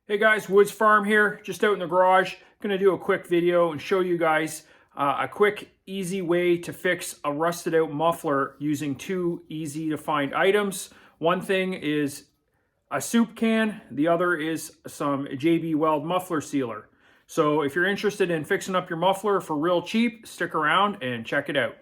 Hey guys, Woods Farm here, just out in the garage. Gonna do a quick video and show you guys a quick, easy way to fix a rusted out muffler using two easy to find items. One thing is a soup can, the other is some JB Weld muffler sealer. So if you're interested in fixing up your muffler for real cheap, stick around and check it out.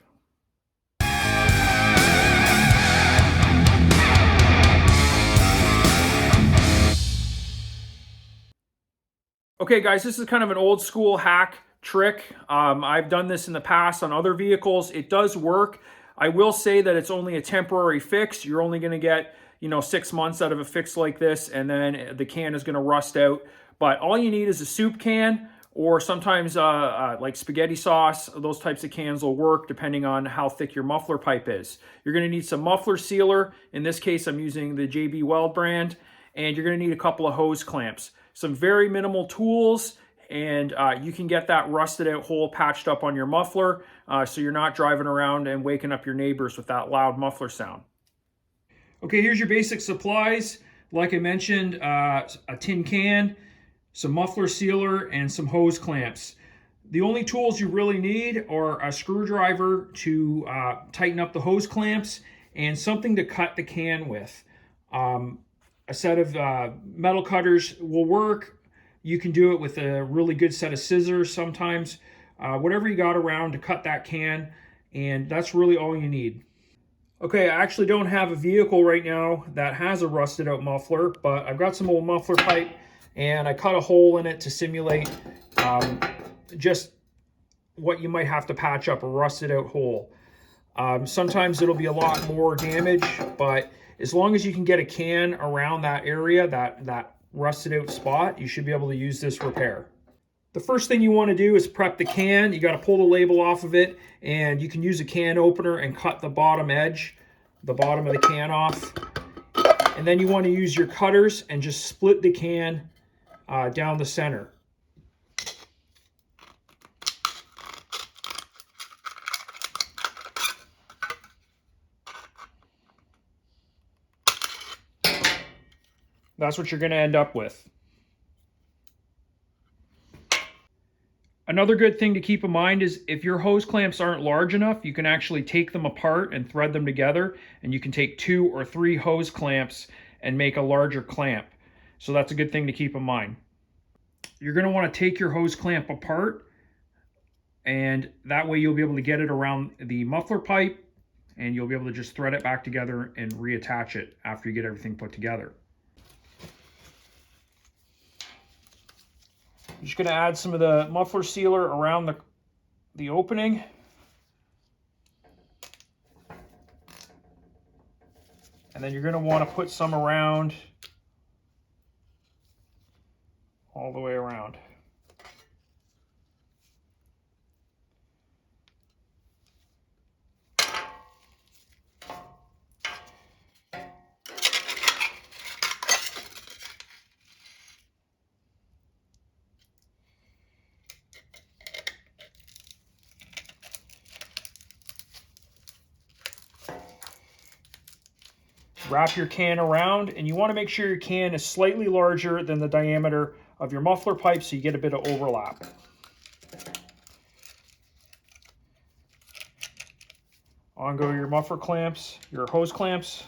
Okay guys, this is kind of an old school hack trick. I've done this in the past on other vehicles. It does work. I will say that it's only a temporary fix. You're only gonna get, 6 months out of a fix like this, and then the can is gonna rust out. But all you need is a soup can, or sometimes like spaghetti sauce. Those types of cans will work depending on how thick your muffler pipe is. You're gonna need some muffler sealer. In this case, I'm using the JB Weld brand, and you're gonna need a couple of hose clamps. Some very minimal tools, and you can get that rusted out hole patched up on your muffler, so you're not driving around and waking up your neighbors with that loud muffler sound. Okay, here's your basic supplies. Like I mentioned, a tin can, some muffler sealer, and some hose clamps. The only tools you really need are a screwdriver to tighten up the hose clamps and something to cut the can with. A set of metal cutters will work. You can do it with a really good set of scissors sometimes. Whatever you got around to cut that can, and that's really all you need. Okay, I actually don't have a vehicle right now that has a rusted out muffler, but I've got some old muffler pipe, and I cut a hole in it to simulate just what you might have to patch up, a rusted out hole. Sometimes it'll be a lot more damage, but as long as you can get a can around that area, that rusted out spot, you should be able to use this repair. The first thing you want to do is prep the can. You got to pull the label off of it, and you can use a can opener and cut the bottom edge, the bottom of the can off. And then you want to use your cutters and just split the can down the center. That's what you're going to end up with. Another good thing to keep in mind is if your hose clamps aren't large enough, you can actually take them apart and thread them together, and you can take 2 or 3 hose clamps and make a larger clamp. So that's a good thing to keep in mind. You're going to want to take your hose clamp apart, and that way you'll be able to get it around the muffler pipe, and you'll be able to just thread it back together and reattach it after you get everything put together. I'm just going to add some of the muffler sealer around the opening. And then you're going to want to put some around all the way around. Wrap your can around, and you want to make sure your can is slightly larger than the diameter of your muffler pipe so you get a bit of overlap. On go your muffler clamps, your hose clamps.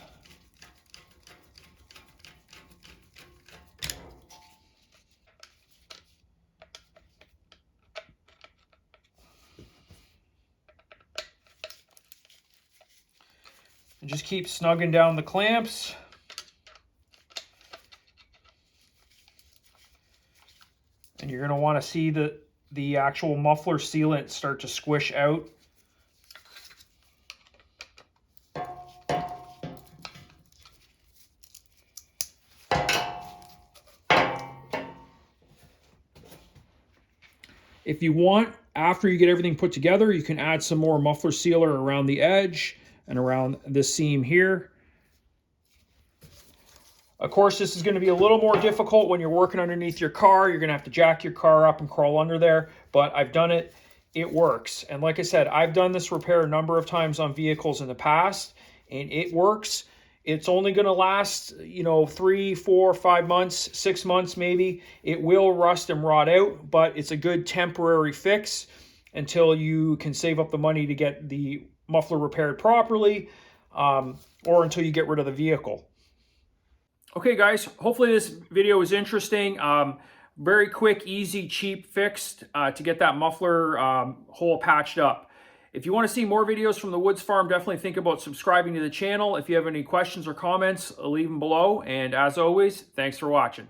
And just keep snugging down the clamps. And you're going to want to see the actual muffler sealant start to squish out. If you want, after you get everything put together, you can add some more muffler sealer around the edge and around this seam here. Of course, this is going to be a little more difficult when you're working underneath your car. You're going to have to jack your car up and crawl under there, but I've done it. It works. And like I said, I've done this repair a number of times on vehicles in the past, and it works. It's only going to last, 3, 4, 5 months, 6 months maybe. It will rust and rot out, but it's a good temporary fix until you can save up the money to get the muffler repaired properly, or until you get rid of the vehicle. Okay, guys, hopefully this video was interesting. Very quick, easy, cheap fix to get that muffler hole patched up. If you want to see more videos from the Woods Farm, definitely think about subscribing to the channel. If you have any questions or comments, leave them below. And as always, thanks for watching.